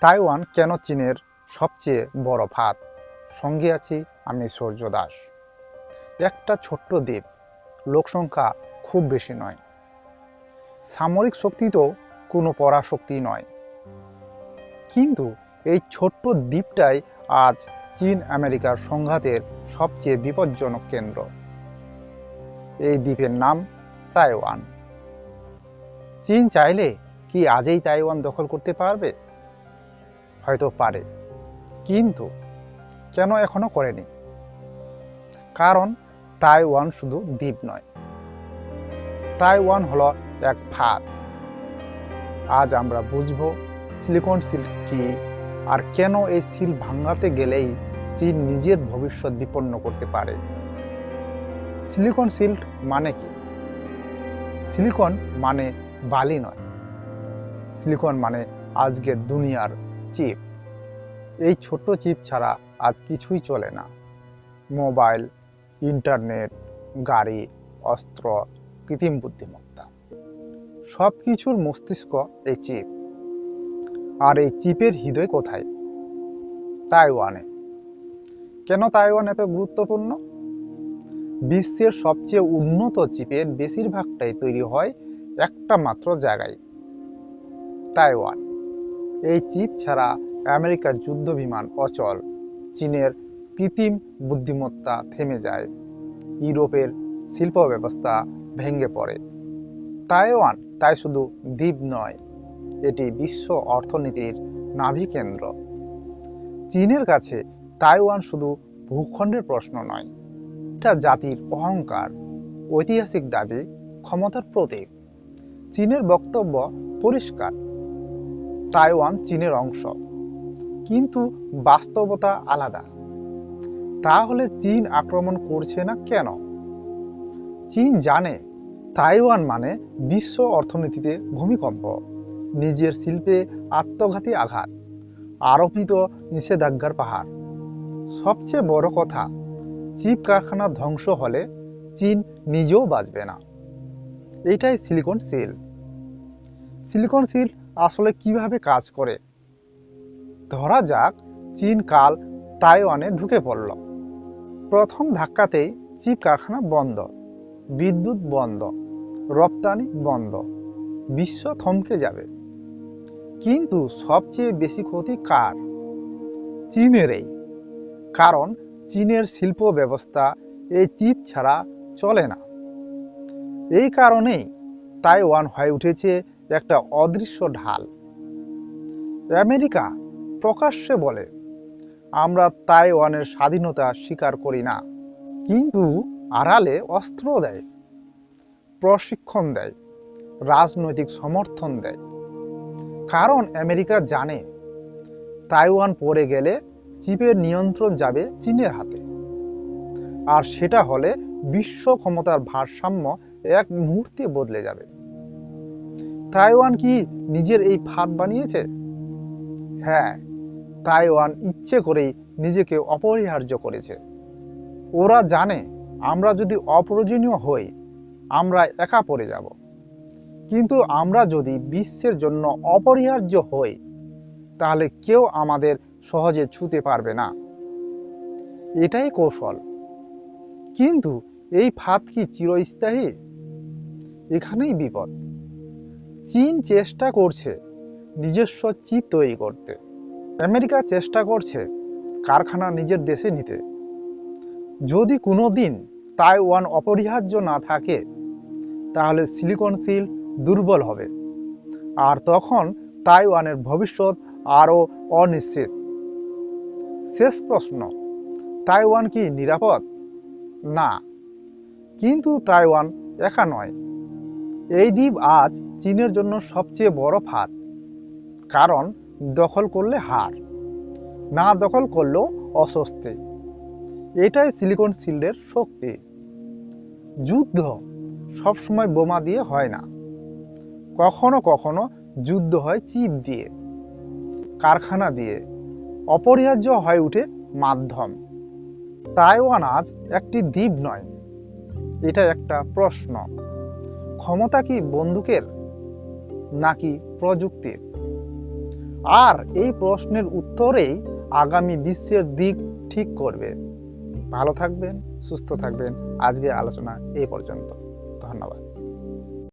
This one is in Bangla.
তাইওয়ান কেন চীনের সবচেয়ে বড় ফাঁদ? সঙ্গে আছি আমি সূর্য দাস। একটা ছোট্ট দ্বীপ, লোকসংখ্যা খুব বেশি নয়, সামরিক শক্তি তো কোনো পরাশক্তি নয়, কিন্তু এই ছোট্ট দ্বীপটাই আজ চীন আমেরিকার সংঘাতের সবচেয়ে বিপজ্জনক কেন্দ্র। এই দ্বীপের নাম তাইওয়ান। চীন চাইলে কি আজই তাইওয়ান দখল করতে পারবে? হয়তো পারে, কিন্তু কেন এখনো করেনি? কারণ তাইওয়ান শুধু দ্বীপ নয়, তাইওয়ান হলো এক ফাঁদ। আজ আমরা বুঝব সিলিকন সিল্ক কি, আর কেন এই সিল ভাঙাতে গেলেই চীন নিজের ভবিষ্যৎ বিপন্ন করতে পারে। সিলিকন সিল্ক মানে কি? সিলিকন মানে বালি নয়, সিলিকন মানে আজকের দুনিয়ার চিপ। এই ছোট্ট চিপ ছাড়া আজ কিছুই চলে না। মোবাইল, ইন্টারনেট, গাড়ি, অস্ত্র, কৃত্রিম বুদ্ধিমত্তা, সব কিছুর মস্তিষ্ক এই চিপ। আর এই চিপের হৃদয় কোথায়? তাইওয়ানে। কেন তাইওয়ান এত গুরুত্বপূর্ণ? বিশ্বের সবচেয়ে উন্নত চিপের বেশিরভাগটাই তৈরি হয় একটা মাত্র জায়গায়, তাইওয়ান। এই চিপ ছাড়া আমেরিকার যুদ্ধ বিমান অচল, চীনের কৃত্রিম বুদ্ধিমত্তা থেমে যায়, ইউরোপের শিল্প ব্যবস্থা ভেঙে পড়ে। তাইওয়ান তাই শুধু দ্বীপ নয়, এটি বিশ্ব অর্থনীতির নাভিকেন্দ্র। চীনের কাছে তাইওয়ান শুধু ভূখণ্ডের প্রশ্ন নয়, এটা জাতির অহংকার, ঐতিহাসিক দাবি, ক্ষমতার প্রতীক। চীনের বক্তব্য পরিষ্কার, তাইওয়ান চীনের অংশ, কিন্তু বাস্তবতা আলাদা। তাহলে চীন আক্রমণ করছে না কেন? চীন জানে তাইওয়ান মানে বিশ্ব অর্থনীতিতে ভূমিকম্প, নিজের শিল্পে আত্মঘাতী আঘাত, আরোপিত নিষেধাজ্ঞার পাহাড়। সবচেয়ে বড় কথা, চিপ কারখানা ধ্বংস হলে চীন নিজেও বাঁচবে না। এটাই সিলিকন সিল। সিলিকন সিল আসলে কিভাবে কাজ করে? ধরা যাক চীন কাল তাইওয়ানে ঢুকে পড়ল। প্রথম ধাক্কাতেই চিপ কারখানা বন্ধ, বিদ্যুৎ বন্ধ, রপ্তানি বন্ধ, বিশ্ব থমকে যাবে। কিন্তু সবচেয়ে বেশি ক্ষতি কার? চীনেরই। কারণ চীনের শিল্প ব্যবস্থা এই চিপ ছাড়া চলে না। এই কারণেই তাইওয়ান হয়ে উঠেছে একটা অদৃশ্য ঢাল। আমেরিকা প্রকাশ্যে বলে, আমরা তাইওয়ানের স্বাধীনতা স্বীকার করি না, কিন্তু আড়ালে অস্ত্র দেয়, প্রশিক্ষণ দেয়, রাজনৈতিক সমর্থন দেয়। কারণ আমেরিকা জানে তাইওয়ান পড়ে গেলে চিপের নিয়ন্ত্রণ যাবে চীনের হাতে, আর সেটা হলে বিশ্ব ক্ষমতার ভারসাম্য এক মুহূর্তে বদলে যাবে। তাইওয়ান কি নিজের এই ফাঁদ বানিয়েছে? হ্যাঁ, তাইওয়ান ইচ্ছে করেই নিজেকে অপরিহার্য করেছে। ওরা জানে আমরা যদি অপ্রয়োজনীয় হই, আমরা একা পড়ে যাব, কিন্তু আমরা যদি বিশ্বের জন্য অপরিহার্য হই, তাহলে কেউ আমাদের সহজে ছুঁতে পারবে না। এটাই কৌশল। কিন্তু এই ফাঁদ কি চিরস্থায়ী? এখানেই বিপদ। চীন চেষ্টা করছে নিজস্ব চিপ তৈরি করতে, আমেরিকা চেষ্টা করছে কারখানা নিজের দেশে নিতে। যদি কোনোদিন তাইওয়ান অপরিহার্য না থাকে, তাহলে সিলিকন সিল দুর্বল হবে, আর তখন তাইওয়ানের ভবিষ্যৎ আরও অনিশ্চিত। শেষ প্রশ্ন, তাইওয়ান কি নিরাপদ? না, কিন্তু তাইওয়ান একা নয়। এই দ্বীপ আজ চীনের জন্য সবচেয়ে বড় ফাঁদ। কারণ দখল করলে হার, না দখল করলেও অস্বস্তি। এটাই সিলিকন সিল্ডের শক্তি। যুদ্ধ সবসময় বোমা দিয়ে হয় না, কখনো কখনো যুদ্ধ হয় চিপ দিয়ে, কারখানা দিয়ে, অপরিহার্য হয়ে ওঠে মাধ্যম। তাইওয়ান আজ একটি দ্বীপ নয়, এটা একটা প্রশ্ন। ক্ষমতা কি বন্দুকের নাকি প্রযুক্তির? আর এই প্রশ্নের উত্তরেই আগামী বিশ্বের দিক ঠিক করবে। ভালো থাকবেন, সুস্থ থাকবেন। আজকে আলোচনা এই পর্যন্ত। ধন্যবাদ।